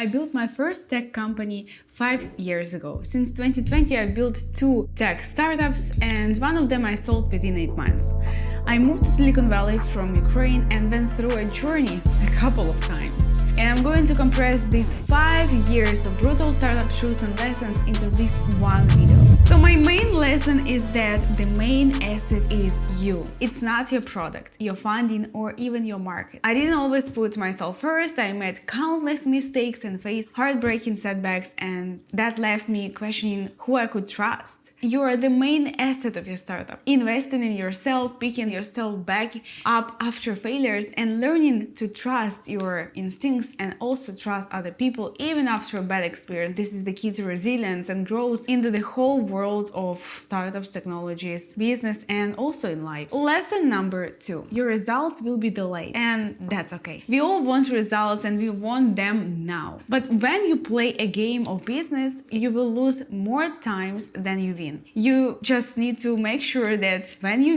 I built my first tech company 5 years ago. Since 2020, I built 2 tech startups, and one of them I sold within 8 months. I moved to Silicon Valley from Ukraine and went through a journey a couple of times. And I'm going to compress these 5 years of brutal startup truths and lessons into this one video. So my main lesson is that the main asset is you. It's not your product, your funding, or even your market. I didn't always put myself first. I made countless mistakes and faced heartbreaking setbacks, and that left me questioning who I could trust. You are the main asset of your startup. Investing in yourself, picking yourself back up after failures, and learning to trust your instincts and also trust other people even after a bad experience. This is the key to resilience and growth into the whole world of startups, technologies, business, and also in life. Lesson number 2. Your results will be delayed, and that's okay. We all want results and we want them now. But when you play a game of business, you will lose more times than you win. You just need to make sure that when you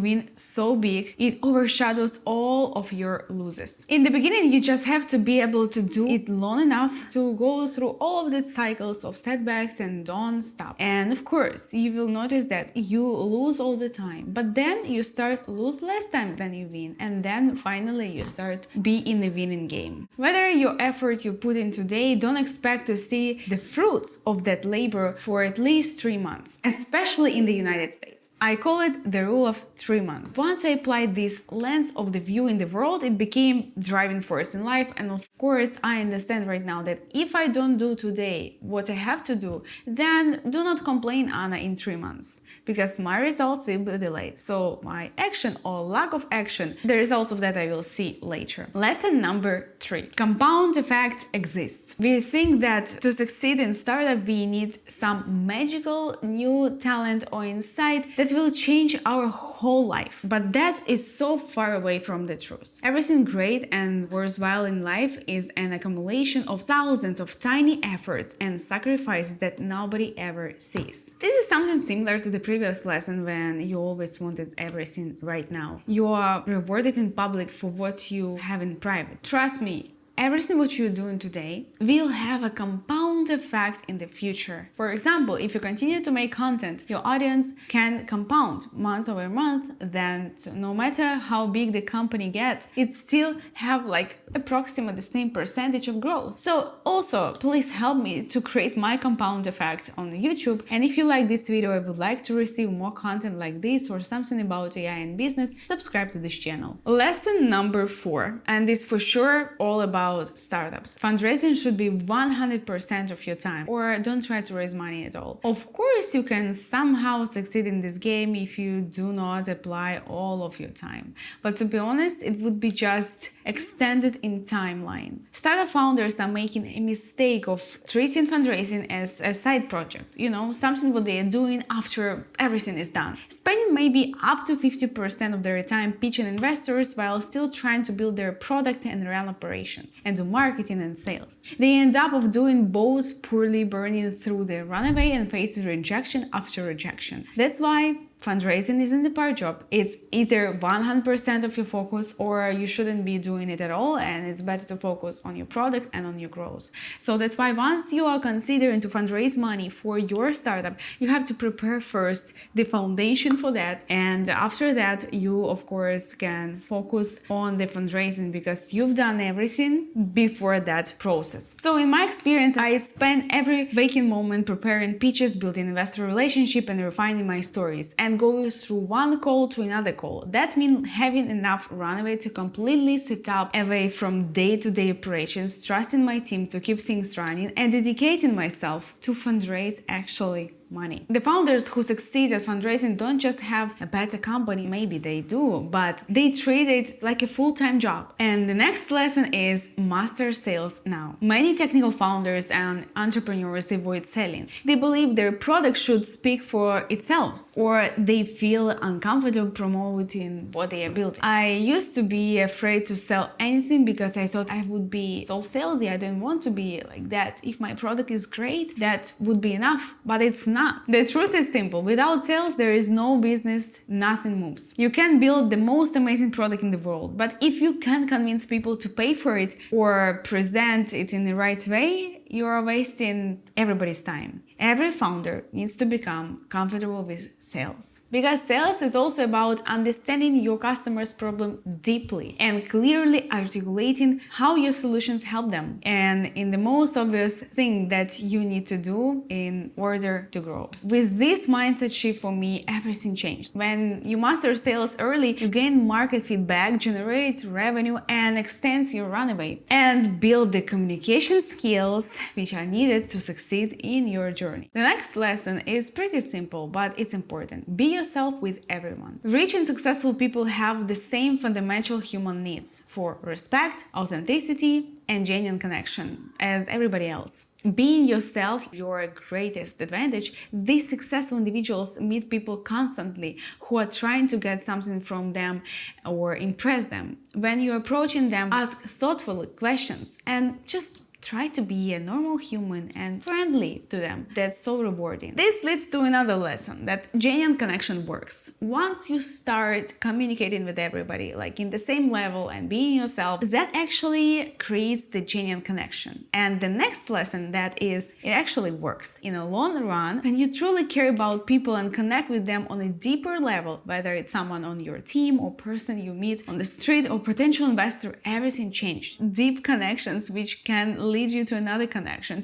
win so big, it overshadows all of your losses. In the beginning, you just have to be able to do it long enough to go through all of the cycles of setbacks and don't stop. And of course, you will notice that you lose all the time, but then you start lose less times than you win, and then finally you start be in the winning game. Whether your effort you put in today, don't expect to see the fruits of that labor for at least 3 months, especially in the United States. I call it the rule of 3 months. Once I applied this lens of the view in the world, it became driving force in life. And of course, I understand right now that if I don't do today what I have to do, then do not complain, Anna, in 3 months, because my results will be delayed. So my action or lack of action, the results of that I will see later. Lesson number 3. Compound effect exists. We think that to succeed in startup, we need some magical new talent or insight that will change our whole life. But that is so far away from the truth. Everything great and worthwhile in life is an accumulation of thousands of tiny efforts and sacrifices that nobody ever sees. This is something similar to the previous lesson when you always wanted everything right now. You are rewarded in public for what you have in private. Trust me, everything what you're doing today will have a compound effect in the future. For example, if you continue to make content, your audience can compound month over month, then no matter how big the company gets, it still have like approximately the same percentage of growth. So also, please help me to create my compound effect on YouTube. And if you like this video, I would like to receive more content like this or something about AI and business, subscribe to this channel. Lesson number 4, and this for sure all about startups. Fundraising should be 100% of your time, or don't try to raise money at all. Of course, you can somehow succeed in this game if you do not apply all of your time. But to be honest, it would be just extended in timeline. Startup founders are making a mistake of treating fundraising as a side project, something what they are doing after everything is done. Spending maybe up to 50% of their time pitching investors while still trying to build their product and run operations and do marketing and sales. They end up of doing both poorly, burning through the runaway and facing rejection after rejection. That's why fundraising isn't the part job. It's either 100% of your focus or you shouldn't be doing it at all, and it's better to focus on your product and on your growth. So that's why once you are considering to fundraise money for your startup, you have to prepare first the foundation for that, and after that you of course can focus on the fundraising because you've done everything before that process. So in my experience, I spend every waking moment preparing pitches, building investor relationship, and refining my stories, and going through one call to another call. That means having enough runway to completely set up away from day-to-day operations, trusting my team to keep things running, and dedicating myself to fundraise actually money. The founders who succeed at fundraising don't just have a better company, maybe they do, but they treat it like a full-time job. And the next lesson is master sales now. Many technical founders and entrepreneurs avoid selling. They believe their product should speak for itself, or they feel uncomfortable promoting what they are building. I used to be afraid to sell anything because I thought I would be so salesy. I don't want to be like that. If my product is great, that would be enough, but it's not. The truth is simple. Without sales, there is no business, nothing moves. You can build the most amazing product in the world, but if you can't convince people to pay for it or present it in the right way, you are wasting everybody's time. Every founder needs to become comfortable with sales. Because sales is also about understanding your customer's problem deeply and clearly articulating how your solutions help them. And in the most obvious thing that you need to do in order to grow. With this mindset shift for me, everything changed. When you master sales early, you gain market feedback, generate revenue, and extend your runway. And build the communication skills which are needed to succeed in your journey. The next lesson is pretty simple, but it's important. Be yourself with everyone. Rich and successful people have the same fundamental human needs for respect, authenticity, and genuine connection as everybody else. Being yourself, your greatest advantage. These successful individuals meet people constantly who are trying to get something from them or impress them. When you're approaching them, ask thoughtful questions and just try to be a normal human and friendly to them. That's so rewarding. This leads to another lesson, that genuine connection works. Once you start communicating with everybody, like in the same level and being yourself, that actually creates the genuine connection. And the next lesson that is, it actually works. In a long run, when you truly care about people and connect with them on a deeper level, whether it's someone on your team or person you meet on the street or potential investor, everything changed. Deep connections which can lead you to another connection,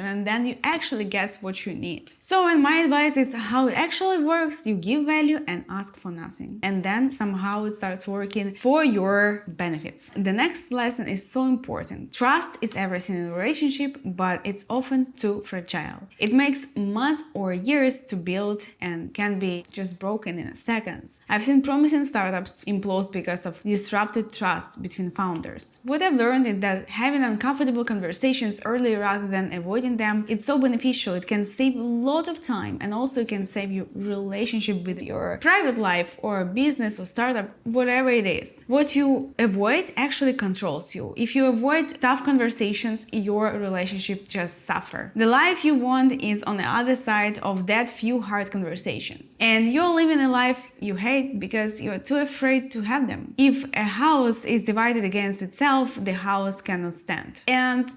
and then you actually get what you need. So, and my advice is how it actually works. You give value and ask for nothing. And then somehow it starts working for your benefits. The next lesson is so important. Trust is everything in a relationship, but it's often too fragile. It makes months or years to build and can be just broken in seconds. I've seen promising startups implode because of disrupted trust between founders. What I've learned is that having uncomfortable conversations early rather than avoiding them, it's so beneficial. It can save a lot of time and also can save you relationship with your private life or business or startup, whatever it is. What you avoid actually controls you. If you avoid tough conversations, your relationship just suffer. The life you want is on the other side of that few hard conversations. And you're living a life you hate because you're too afraid to have them. If a house is divided against itself, the house cannot stand. And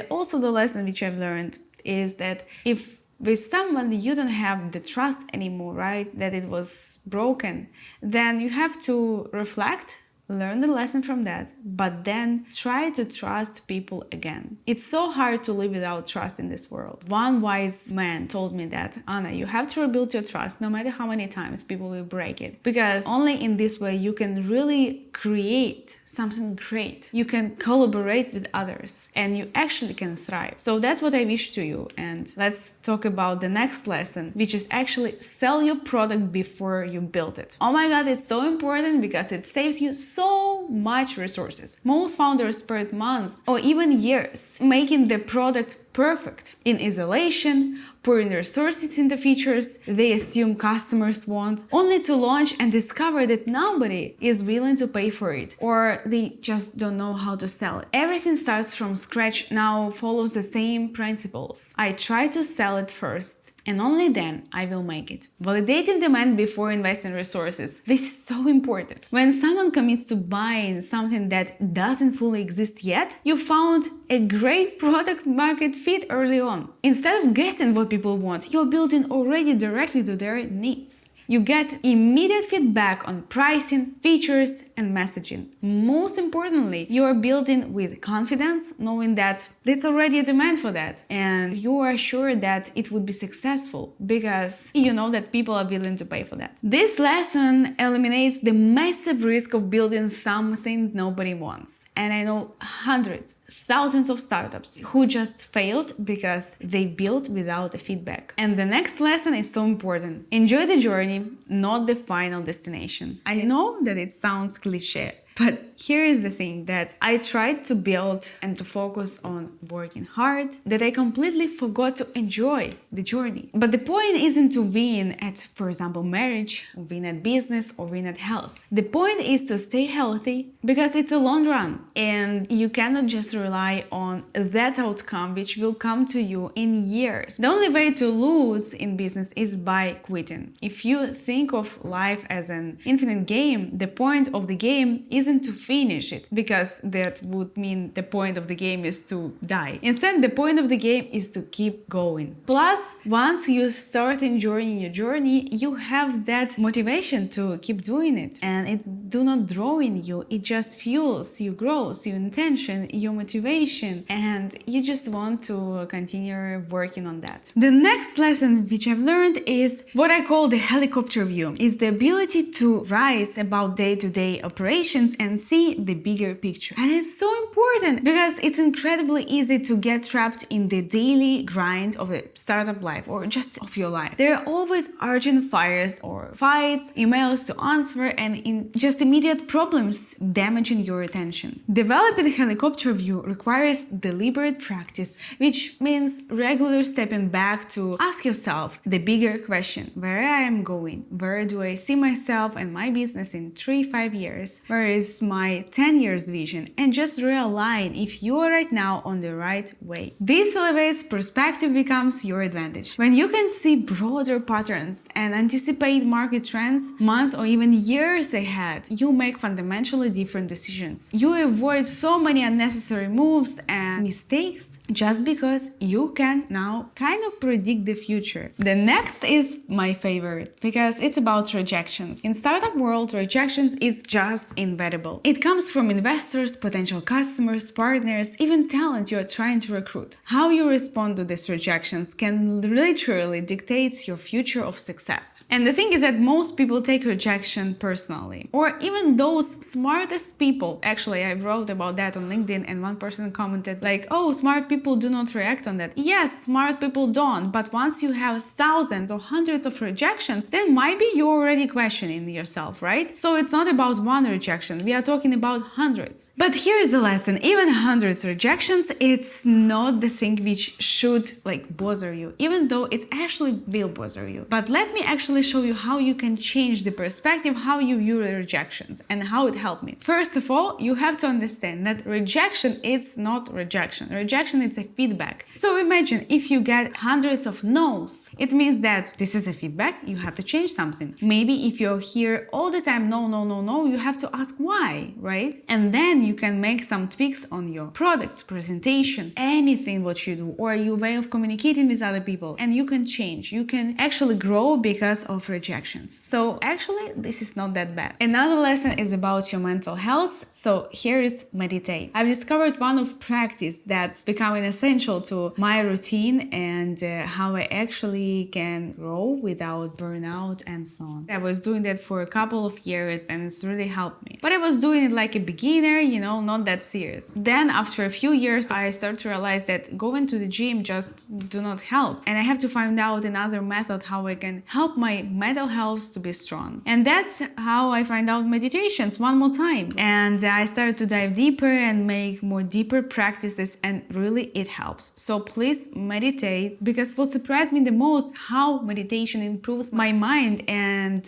also the lesson which I've learned is that if with someone you don't have the trust anymore, right, that it was broken, then you have to reflect, learn the lesson from that, but then try to trust people again. It's so hard to live without trust in this world. One wise man told me that, Anna, you have to rebuild your trust no matter how many times people will break it. Because only in this way you can really create something great. You can collaborate with others and you actually can thrive. So that's what I wish to you. And let's talk about the next lesson, which is actually sell your product before you build it. Oh my God, it's so important because it saves you so much resources. Most founders spend months or even years making the product perfect in isolation, pouring resources into features they assume customers want, only to launch and discover that nobody is willing to pay for it, or they just don't know how to sell it. Everything starts from scratch now, follows the same principles. I try to sell it first, and only then I will make it. Validating demand before investing resources. This is so important. When someone commits to buying something that doesn't fully exist yet, you found a great product market fit early on. Instead of guessing what people want, you're building already directly to their needs. You get immediate feedback on pricing, features, and messaging. Most importantly, you are building with confidence, knowing that there's already a demand for that. And you are sure that it would be successful because you know that people are willing to pay for that. This lesson eliminates the massive risk of building something nobody wants. And I know hundreds, thousands of startups who just failed because they built without a feedback. And the next lesson is so important. Enjoy the journey, not the final destination. I know that it sounds cliche, But here is the thing, that I tried to build and to focus on working hard, that I completely forgot to enjoy the journey. But the point isn't to win at, for example, marriage, or win at business, or win at health. The point is to stay healthy, because it's a long run and you cannot just rely on that outcome which will come to you in years. The only way to lose in business is by quitting. If you think of life as an infinite game, the point of the game isn't to finish it, because that would mean the point of the game is to die. Instead, the point of the game is to keep going. Plus, once you start enjoying your journey, you have that motivation to keep doing it. And it's do not draw in you, it just fuels your growth, your intention, your motivation, and you just want to continue working on that. The next lesson which I've learned is what I call the helicopter view. It's the ability to rise above day-to-day operations and see the bigger picture. And it's so important because it's incredibly easy to get trapped in the daily grind of a startup life or just of your life. There are always urgent fires or fights, emails to answer, and in just immediate problems damaging your attention. Developing a helicopter view requires deliberate practice, which means regular stepping back to ask yourself the bigger question: where I am going? Where do I see myself and my business in 3-5 years? Where is my 10 years vision? And just realign if you are right now on the right way. This elevates perspective, becomes your advantage. When you can see broader patterns and anticipate market trends months or even years ahead, you make fundamentally different decisions. You avoid so many unnecessary moves and mistakes just because you can now kind of predict the future. The next is my favorite because it's about rejections. In startup world, rejections is just inevitable. It comes from investors, potential customers, partners, even talent you are trying to recruit. How you respond to these rejections can literally dictate your future of success. And the thing is that most people take rejection personally, or even those smartest people. Actually, I wrote about that on LinkedIn and one person commented like, oh, smart people do not react on that. Yes, smart people don't, but once you have thousands or hundreds of rejections, then maybe you're already questioning yourself, right? So it's not about one rejection, we are talking about hundreds. But here's the lesson: even hundreds rejections, it's not the thing which should bother you, even though it actually will bother you. But let me actually show you how you can change the perspective, how you view the rejections and how it helped me. First of all, you have to understand that rejection, it's not rejection. Rejection, it's a feedback. So imagine if you get hundreds of no's, it means that this is a feedback, you have to change something. Maybe if you're here all the time, no, no, no, no, you have to ask why, right? And then you can make some tweaks on your product, presentation, anything what you do, or your way of communicating with other people, and you can change. You can actually grow because of rejections. So actually, this is not that bad. Another lesson is about your mental health. So here is meditate. I've discovered one of practice that's becoming essential to my routine and how I actually can grow without burnout and so on. I was doing that for a couple of years and it's really helped me. But I was doing it like a beginner, not that serious. Then after a few years, I started to realize that going to the gym just do not help. And I have to find out another method how I can help my mental health to be strong. And that's how I find out meditations one more time. And I started to dive deeper and make more deeper practices, and really it helps. So please meditate, because what surprised me the most, how meditation improves my mind and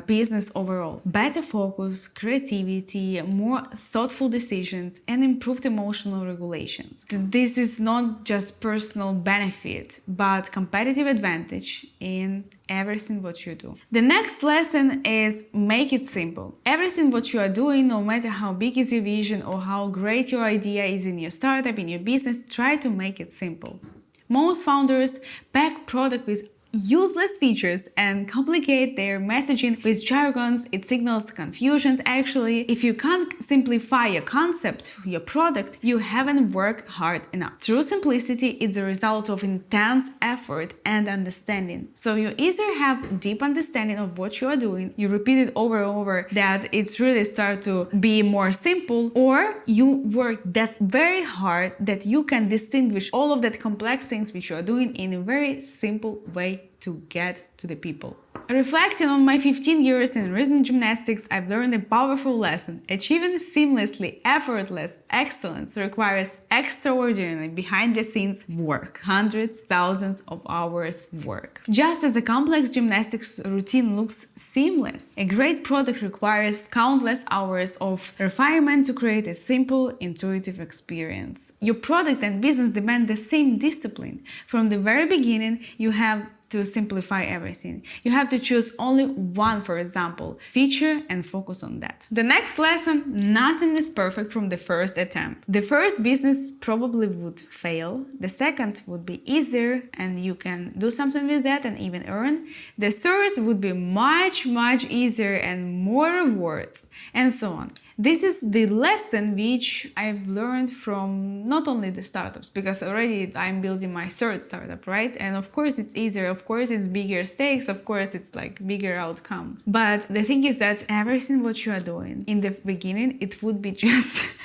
business overall. Better focus, creativity, more thoughtful decisions, and improved emotional regulations. This is not just personal benefit, but competitive advantage in everything what you do. The next lesson is make it simple. Everything what you are doing, no matter how big is your vision or how great your idea is in your startup, in your business, try to make it simple. Most founders pack product with useless features and complicate their messaging with jargons. It signals confusions. Actually, if you can't simplify your concept, your product, you haven't worked hard enough. True simplicity is the result of intense effort and understanding. So you either have deep understanding of what you are doing, you repeat it over and over, that it's really start to be more simple, or you work that very hard that you can distinguish all of that complex things which you are doing in a very simple way to get to the people. Reflecting on my 15 years in rhythm gymnastics, I've learned a powerful lesson. Achieving seamlessly effortless excellence requires extraordinary behind-the-scenes work. Hundreds, thousands of hours work. Just as a complex gymnastics routine looks seamless, a great product requires countless hours of refinement to create a simple, intuitive experience. Your product and business demand the same discipline. From the very beginning, you have to simplify everything. You have to choose only one, for example, feature and focus on that. The next lesson, nothing is perfect from the first attempt. The first business probably would fail. The second would be easier and you can do something with that and even earn. The third would be much easier and more rewards, and so on. This is the lesson which I've learned from not only the startups, because already I'm building my third startup, right? And of course it's easier, of course it's bigger stakes, of course it's like bigger outcomes. But the thing is that everything what you are doing in the beginning, it would be just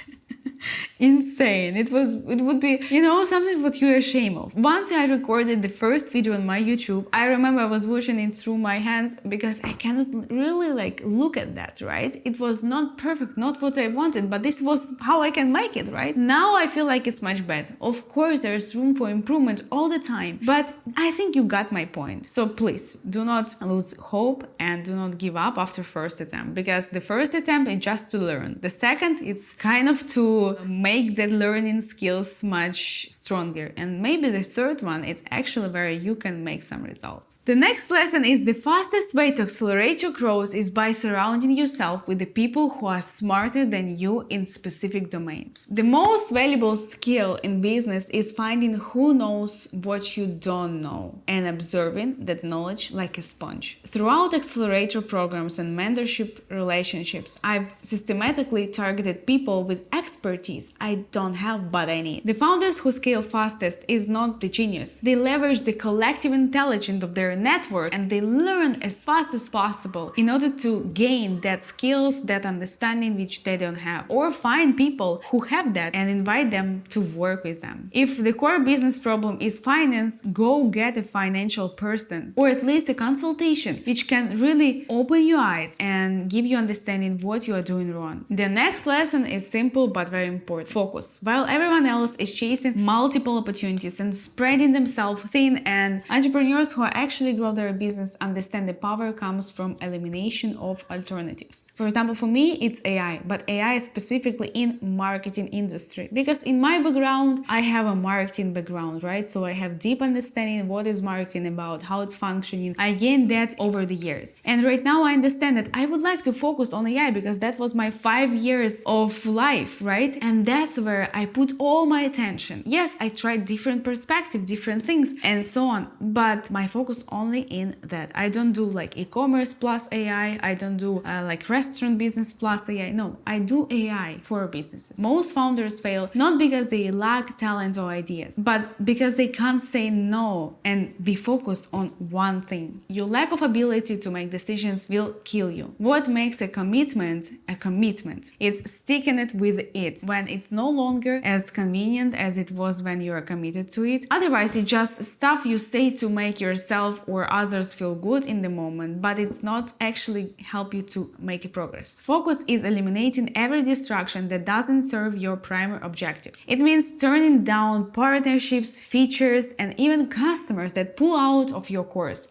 insane. It would be, something what you're ashamed of. Once I recorded the first video on my YouTube, I remember I was watching it through my hands because I cannot really look at that, right? It was not perfect, not what I wanted, but this was how I can make it, right? Now I feel like it's much better. Of course, there's room for improvement all the time, but I think you got my point. So please do not lose hope and do not give up after first attempt, because the first attempt is just to learn. The second, it's kind of to make the learning skills much stronger. And maybe the third one is actually where you can make some results. The next lesson is the fastest way to accelerate your growth is by surrounding yourself with the people who are smarter than you in specific domains. The most valuable skill in business is finding who knows what you don't know and absorbing that knowledge like a sponge. Throughout accelerator programs and mentorship relationships, I've systematically targeted people with expertise I don't have but I need. The founders who scale fastest is not the genius. They leverage the collective intelligence of their network and they learn as fast as possible in order to gain that skills, that understanding which they don't have, or find people who have that and invite them to work with them. If the core business problem is finance, go get a financial person or at least a consultation which can really open your eyes and give you understanding what you are doing wrong. The next lesson is simple but very important. Focus. While everyone else is chasing multiple opportunities and spreading themselves thin, and entrepreneurs who actually grow their business understand the power comes from elimination of alternatives. For example, for me, it's AI, but AI specifically in marketing industry, because in my background, I have a marketing background, right? So I have deep understanding what is marketing about, how it's functioning. I gained that over the years. And right now I understand that I would like to focus on AI because that was my 5 years of life, right? And that's where I put all my attention. Yes, I tried different perspectives, different things, and so on, but my focus only in that. I don't do e-commerce plus AI. I don't do restaurant business plus AI. No, I do AI for businesses. Most founders fail not because they lack talent or ideas, but because they can't say no and be focused on one thing. Your lack of ability to make decisions will kill you. What makes a commitment a commitment? It's sticking it with it when it's no longer as convenient as it was when you are committed to it. Otherwise, it's just stuff you say to make yourself or others feel good in the moment, but it's not actually help you to make a progress. Focus is eliminating every distraction that doesn't serve your primary objective. It means turning down partnerships, features, and even customers that pull out of your course,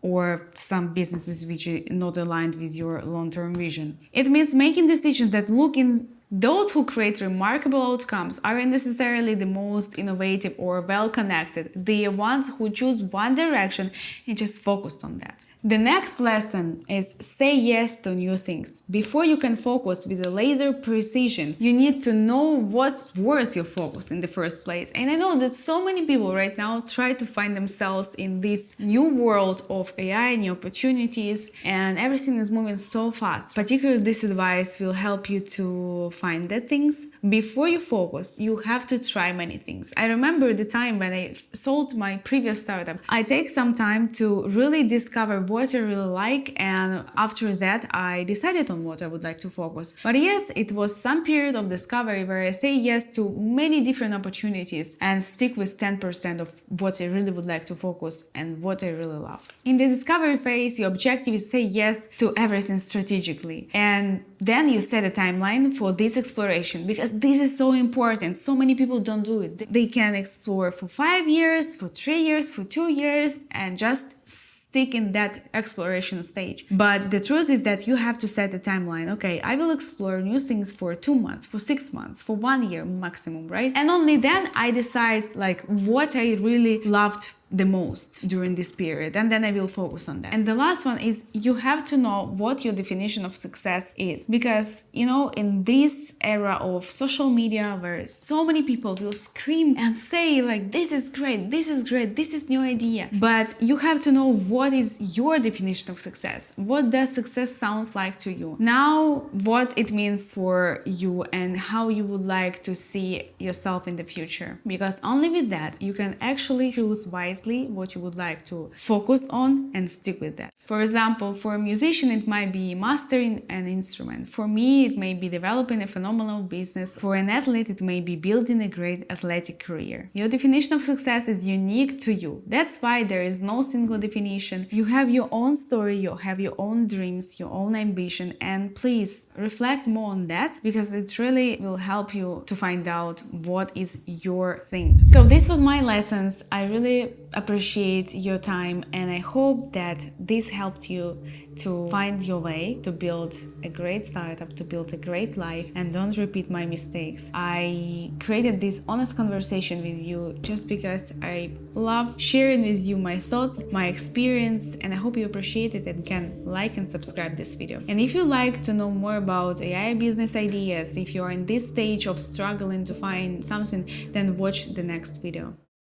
or some businesses which are not aligned with your long-term vision. It means making decisions that look in those who create remarkable outcomes aren't necessarily the most innovative or well-connected. They are ones who choose one direction and just focused on that. The next lesson is say yes to new things. Before you can focus with a laser precision, you need to know what's worth your focus in the first place. And I know that so many people right now try to find themselves in this new world of AI, new opportunities, and everything is moving so fast. Particularly this advice will help you to find the things. Before you focus, you have to try many things. I remember the time when I sold my previous startup. I take some time to really discover what I really like, and after that I decided on what I would like to focus. But yes, it was some period of discovery where I say yes to many different opportunities and stick with 10% of what I really would like to focus and what I really love. In the discovery phase, your objective is to say yes to everything strategically, and then you set a timeline for this exploration, because this is so important. So many people don't do it. They can explore for 5 years, for 3 years, for 2 years, and just stick in that exploration stage. But the truth is that you have to set a timeline. Okay, I will explore new things for 2 months, for 6 months, for 1 year maximum, right? And only then I decide like what I really loved the most during this period, and then I will focus on that. And the last one is you have to know what your definition of success is, because in this era of social media where so many people will scream and say like this is great, this is great, this is new idea, but you have to know what is your definition of success. What does success sounds like to you now, what it means for you, and how you would like to see yourself in the future, because only with that you can actually choose wisely what you would like to focus on and stick with that. For example, for a musician it might be mastering an instrument. For me it may be developing a phenomenal business. For an athlete it may be building a great athletic career. Your definition of success is unique to you. That's why there is no single definition. You have your own story, you have your own dreams, your own ambition, and please reflect more on that, because it really will help you to find out what is your thing. So this was my lessons. I really appreciate your time, and I hope that this helped you to find your way to build a great startup, to build a great life, and don't repeat my mistakes. I created this honest conversation with you just because I love sharing with you my thoughts, my experience, and I hope you appreciate it and can like and subscribe this video. And if you like to know more about AI business ideas, if you're in this stage of struggling to find something, then watch the next video.